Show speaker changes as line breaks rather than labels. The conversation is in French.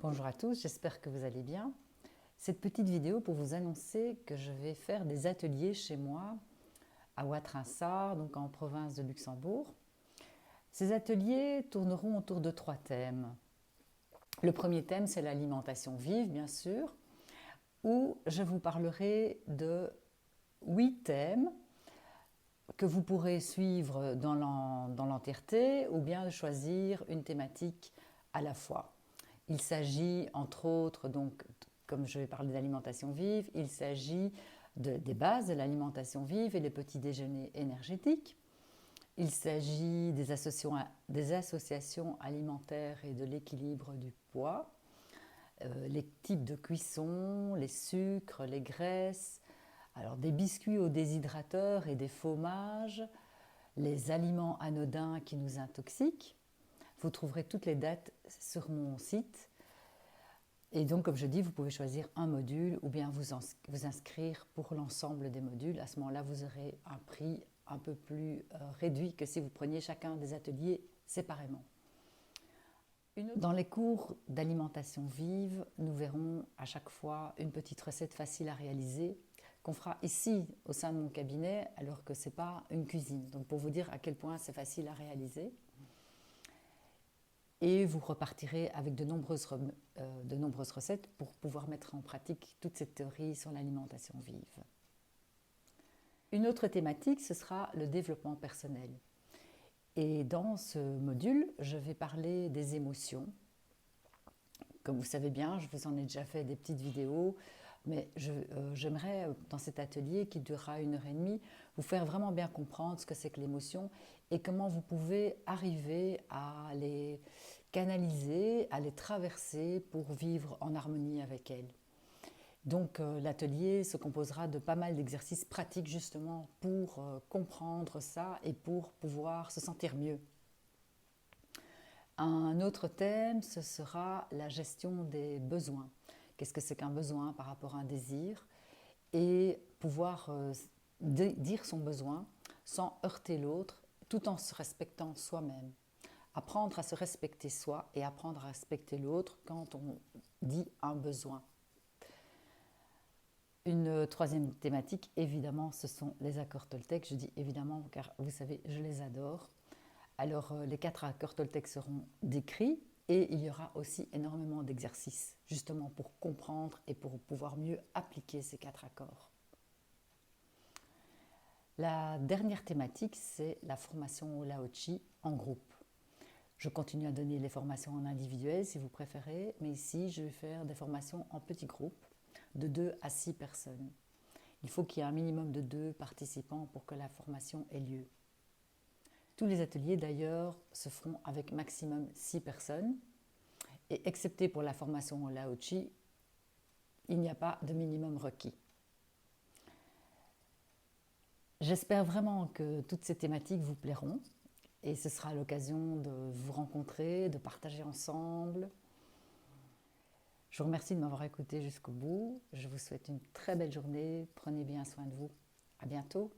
Bonjour à tous, j'espère que vous allez bien. Cette petite vidéo pour vous annoncer que je vais faire des ateliers chez moi à Ouattrinchar, donc en province de Luxembourg. Ces ateliers tourneront autour de 3 thèmes. Le premier thème, c'est l'alimentation vive, bien sûr, où je vous parlerai de 8 thèmes que vous pourrez suivre dans l'entièreté ou bien choisir une thématique à la fois. Il s'agit entre autres, donc, comme je vais parler d'alimentation vive, il s'agit des bases de l'alimentation vive et les petits déjeuners énergétiques. Il s'agit des associations alimentaires et de l'équilibre du poids, les types de cuisson, les sucres, les graisses, alors des biscuits aux déshydrateurs et des fromages, les aliments anodins qui nous intoxiquent. Vous trouverez toutes les dates sur mon site. Et donc, comme je dis, vous pouvez choisir un module ou bien vous inscrire pour l'ensemble des modules. À ce moment-là, vous aurez un prix un peu plus réduit que si vous preniez chacun des ateliers séparément. Dans les cours d'alimentation vive, nous verrons à chaque fois une petite recette facile à réaliser qu'on fera ici au sein de mon cabinet alors que ce n'est pas une cuisine. Donc pour vous dire à quel point c'est facile à réaliser. Et vous repartirez avec de nombreuses recettes pour pouvoir mettre en pratique toute cette théorie sur l'alimentation vive. Une autre thématique, ce sera le développement personnel. Et dans ce module, je vais parler des émotions. Comme vous savez bien, je vous en ai déjà fait des petites vidéos, mais j'aimerais, dans cet atelier qui durera 1 h 30, vous faire vraiment bien comprendre ce que c'est que l'émotion et comment vous pouvez arriver à les canaliser, à les traverser pour vivre en harmonie avec elles. Donc l'atelier se composera de pas mal d'exercices pratiques justement pour comprendre ça et pour pouvoir se sentir mieux. Un autre thème, ce sera la gestion des besoins. Qu'est-ce que c'est qu'un besoin par rapport à un désir? Et pouvoir dire son besoin sans heurter l'autre, tout en se respectant soi-même. Apprendre à se respecter soi et apprendre à respecter l'autre quand on dit un besoin. Une troisième thématique, évidemment, ce sont les accords Toltec. Je dis évidemment car vous savez, je les adore. Alors les 4 accords Toltec seront décrits et il y aura aussi énormément d'exercices justement pour comprendre et pour pouvoir mieux appliquer ces 4 accords. La dernière thématique, c'est la formation au Lao-Chi en groupe. Je continue à donner les formations en individuel si vous préférez, mais ici je vais faire des formations en petits groupes de 2 à 6 personnes. Il faut qu'il y ait un minimum de 2 participants pour que la formation ait lieu. Tous les ateliers d'ailleurs se feront avec maximum 6 personnes et excepté pour la formation au Lao-Chi, il n'y a pas de minimum requis. J'espère vraiment que toutes ces thématiques vous plairont et ce sera l'occasion de vous rencontrer, de partager ensemble. Je vous remercie de m'avoir écouté jusqu'au bout. Je vous souhaite une très belle journée. Prenez bien soin de vous. À bientôt.